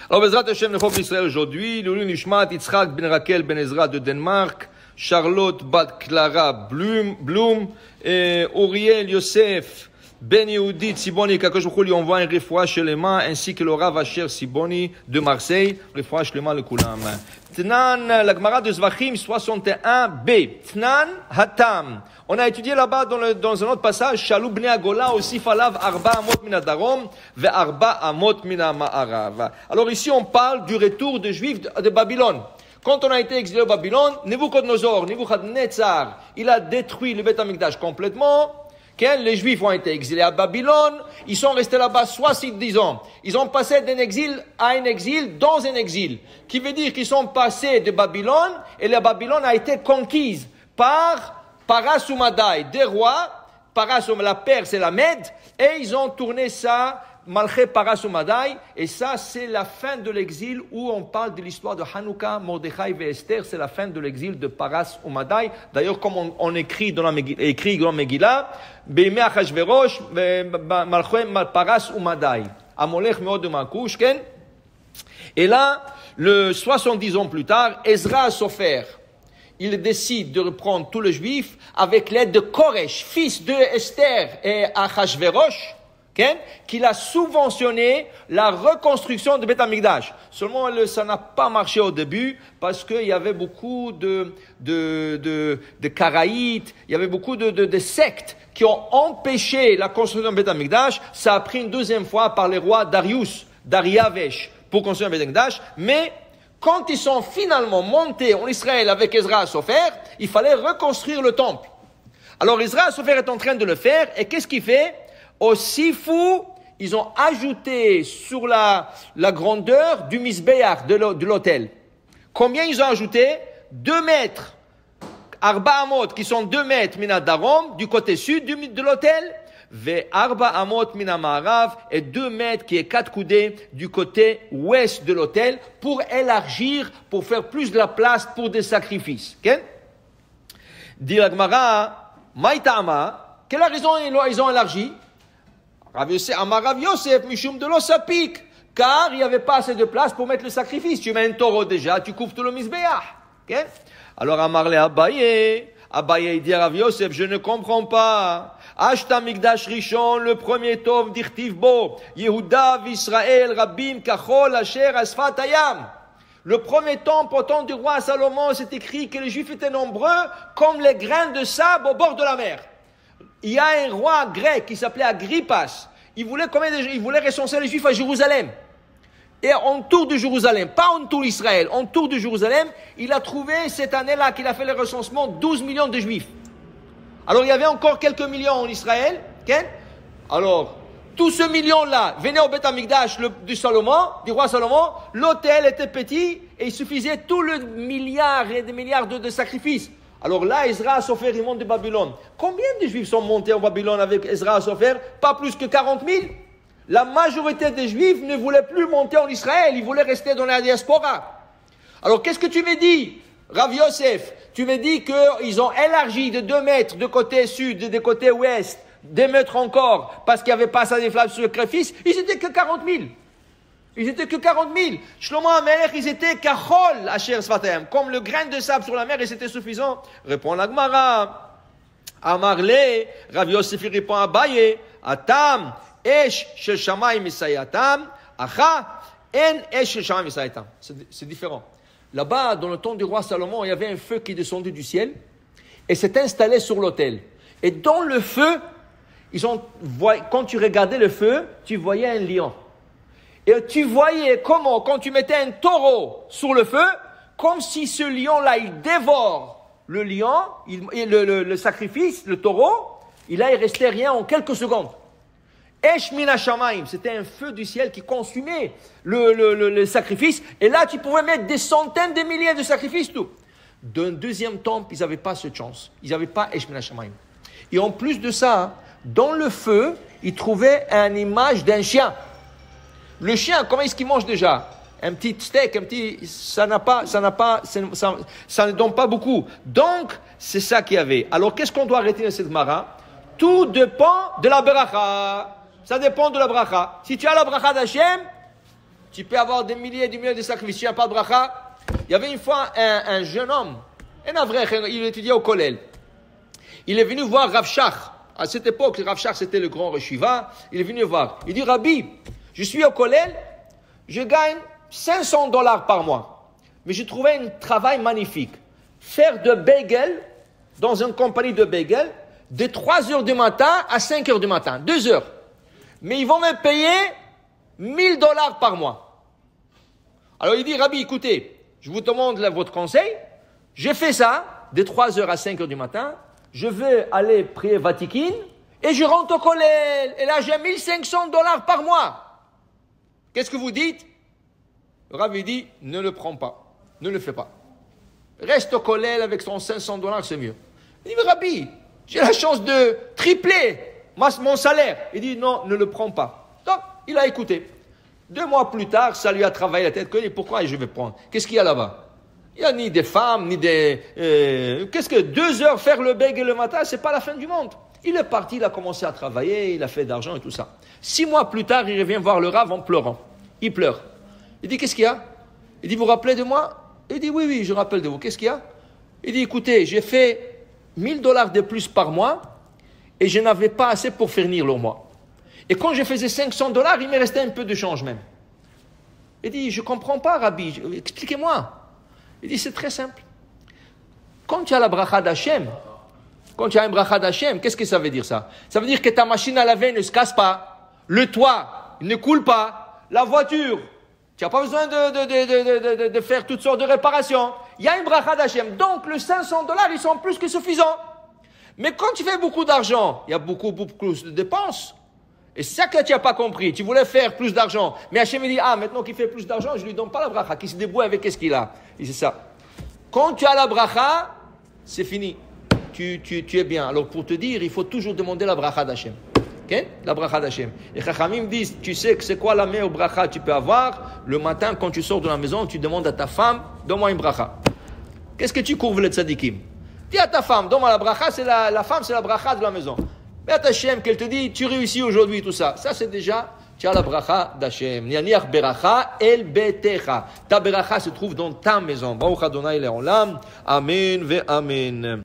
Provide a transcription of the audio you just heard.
Alors, Bezrat Hashem, le Chok d'Israël aujourd'hui, Lulu Nishmat, Yitzhak ben Raquel ben Ezra de Danemark, Charlotte bat Clara Blum, Uriel Yosef ben Yehudi Siboni, Kakosh Baruch Hu lui envoie un refoua shelema, ainsi que le Rav Asher Siboni de Marseille, refoua shelema le Kulam. Tnan, la Gemara de Zvachim 61b, Tnan Hatam. On a étudié là-bas dans un autre passage, Shalou bnei Agola aussi falav arba amot mina darom ve arba amot mina ma'arav. Alors ici on parle du retour des Juifs de Babylone. Quand on a été exilé au Babylone, Nebuchadnezzar, il a détruit le Beth Amikdash complètement. Les Juifs ont été exilés à Babylone, ils sont restés là-bas 70 ans. Ils ont passé d'un exil à un exil dans un exil, qui veut dire qu'ils sont passés de Babylone, et la Babylone a été conquise par Parasumadai, des rois, la Perse et la Mède, et ils ont tourné ça, Malché Parasumadai, et ça c'est la fin de l'exil où on parle de l'histoire de Hanouka, Mordechai et Esther, c'est la fin de l'exil de Parasumadai. D'ailleurs, comme on écrit dans la Megillah, Beimé Achashverosh, Malché Parasumadai, Amolech Meod de Makouch, et là, 70 ans plus tard, Ezra Sofer, il décide de reprendre tous les Juifs avec l'aide de Koresh, fils de Esther et Achashverosh, qu'il a subventionné la reconstruction de Beth Amikdash. Seulement, ça n'a pas marché au début parce qu'il y avait beaucoup de Karaïtes, il y avait beaucoup de sectes qui ont empêché la construction de Beth Amikdash. Ça a pris une deuxième fois par les rois Dariavesh pour construire Beth Amikdash, mais quand ils sont finalement montés en Israël avec Ezra Sofer, il fallait reconstruire le temple. Alors Ezra Sofer est en train de le faire, et qu'est-ce qu'il fait? Au Sifu, ils ont ajouté sur la grandeur du Misbéach, de l'autel. Combien ils ont ajouté? 2 mètres. Arba Amot, qui sont 2 mètres, mina darom, du côté sud de l'autel. Ve Arba Amot mina Ma'arav, et 2 mètres qui est 4 coudées du côté ouest de l'autel pour élargir, pour faire plus de la place pour des sacrifices. Okay? Dit la Gemara, Maïtama, quelle raison ils ont élargi? Amar Rav Yosef, Mishum de l'Osapik, car il n'y avait pas assez de place pour mettre le sacrifice. Tu mets un taureau déjà, tu couvres tout le Misbéach. Okay? Alors Amar le Abaye dit à Rav Yosef, je ne comprends pas. Ashta Mikdash Rishon, le premier tov d'Irtiv Bo, Yehuda v'Israël, Rabim, Kachol, Asher, Asfat Hayam. Le premier temple, au temps du roi Salomon, c'est écrit que les Juifs étaient nombreux comme les grains de sable au bord de la mer. Il y a un roi grec qui s'appelait Agrippas. Il voulait recenser les Juifs à Jérusalem. Et autour de Jérusalem, pas autour d'Israël, autour de Jérusalem, il a trouvé cette année-là qu'il a fait le recensement 12 millions de Juifs. Alors il y avait encore quelques millions en Israël. Okay? Alors, tous ce million-là venaient au Beth Amikdash du roi Salomon. L'autel était petit et il suffisait tout le milliard et des milliards de sacrifices. Alors là, Ezra Sofer, il monte de Babylone. Combien de Juifs sont montés en Babylone avec Ezra Sofer? Pas plus que 40 000. La majorité des Juifs ne voulaient plus monter en Israël, ils voulaient rester dans la diaspora. Alors qu'est-ce que tu me dis, Rav Yosef? Tu me dis qu'ils ont élargi de 2 mètres de côté sud et de côté ouest, 2 mètres encore, parce qu'il n'y avait pas assez de flammes sur le sacrifice. Ils n'étaient que 40 000. Ils étaient que 40 000. Shlomo HaMelech, ils étaient kachol, asher sfatayam. Comme le grain de sable sur la mer, et c'était suffisant. Répond la Gemara. Amarle, Rav Yosef répond à Abaye, Atam, Esh shel shamayim misayatam, Acha, En Esh shel shamayim misayatam. C'est différent. Là-bas, dans le temps du roi Salomon, il y avait un feu qui descendait du ciel et s'est installé sur l'autel. Et dans le feu, quand tu regardais le feu, tu voyais un lion. Et tu voyais comment, quand tu mettais un taureau sur le feu, comme si ce lion-là, il dévore le lion, le sacrifice, le taureau, il restait rien en quelques secondes. Esh min hashamayim, c'était un feu du ciel qui consumait le sacrifice. Et là, tu pouvais mettre des centaines de milliers de sacrifices, tout. D'un deuxième temple, ils n'avaient pas cette chance. Ils n'avaient pas Esh min hashamayim. Et en plus de ça, dans le feu, ils trouvaient une image d'un chien. Le chien, comment est-ce qu'il mange déjà? Un petit steak, ça ne donne pas beaucoup. Donc, c'est ça qu'il y avait. Alors, qu'est-ce qu'on doit arrêter dans cette Gemara? Tout dépend de la bracha. Ça dépend de la bracha. Si tu as la bracha d'Hachem, tu peux avoir des milliers et des milliers de sacrifices, tu n'as pas de bracha. Il y avait une fois un jeune homme, un vrai, il étudiait au collège. Il est venu voir Rav Shach. À cette époque, Rav Shach, c'était le grand Reshiva. Il est venu voir. Il dit, Rabbi, je suis au collège, je gagne $500 par mois. Mais j'ai trouvé un travail magnifique. Faire de bagel dans une compagnie de bagel de 3 heures du matin à 5 heures du matin. 2 heures. Mais ils vont me payer $1000 par mois. Alors il dit, Rabbi, écoutez, je vous demande votre conseil. J'ai fait ça de 3 heures à 5 heures du matin. Je vais aller prier Vatikin et je rentre au collège. Et là, j'ai $1500 par mois. Qu'est-ce que vous dites? Le Rabbi dit, ne le prends pas. Ne le fais pas. Reste au collège avec son $500, c'est mieux. Il dit, mais Rabbi, j'ai la chance de tripler mon salaire. Il dit, non, ne le prends pas. Donc, il a écouté. 2 mois plus tard, ça lui a travaillé la tête. Pourquoi je vais prendre? Qu'est-ce qu'il y a là-bas? Il n'y a ni des femmes, ni des... qu'est-ce que 2 heures faire le bagel le matin, c'est pas la fin du monde. Il est parti, il a commencé à travailler, il a fait d'argent et tout ça. 6 mois plus tard, il revient voir le Rav en pleurant. Il pleure. Il dit, qu'est-ce qu'il y a? Il dit, vous vous rappelez de moi? Il dit, oui, je rappelle de vous. Qu'est-ce qu'il y a? Il dit, écoutez, j'ai fait $1000 de plus par mois et je n'avais pas assez pour finir le mois. Et quand je faisais $500, il me restait un peu de change même. Il dit, je ne comprends pas, Rabbi, expliquez-moi. Il dit, c'est très simple. Quand tu as la bracha d'Hachem, quand tu as une bracha d'Hachem, qu'est-ce que ça veut dire ça? Ça veut dire que ta machine à laver ne se casse pas, le toit ne coule pas, la voiture, tu n'as pas besoin de faire toutes sortes de réparations. Il y a une bracha d'Hachem. Donc, les $500, ils sont plus que suffisants. Mais quand tu fais beaucoup d'argent, il y a beaucoup plus de dépenses. Et c'est ça que tu n'as pas compris. Tu voulais faire plus d'argent. Mais Hachem dit, maintenant qu'il fait plus d'argent, je ne lui donne pas la bracha. Qu'il se débrouille avec ce qu'il a. Et c'est ça. Quand tu as la bracha, c'est fini. Tu es bien. Alors, pour te dire, il faut toujours demander la bracha d'Hachem. Okay? La bracha d'Hachem. Les Chachamim disent, tu sais que c'est quoi la meilleure bracha que tu peux avoir? Le matin, quand tu sors de la maison, tu demandes à ta femme, donne-moi une bracha. Qu'est-ce que tu couvres les tzadikim? Dis à ta femme, donne-moi la bracha, c'est la femme, c'est la bracha de la maison. Mais à Hachem, qu'elle te dit, tu réussis aujourd'hui, tout ça. Ça, c'est déjà, tu as la bracha d'Hachem. Nianiach beracha el betecha. Ta bracha se trouve dans ta maison. Baruch Adonai le'olam. Amen ve amen.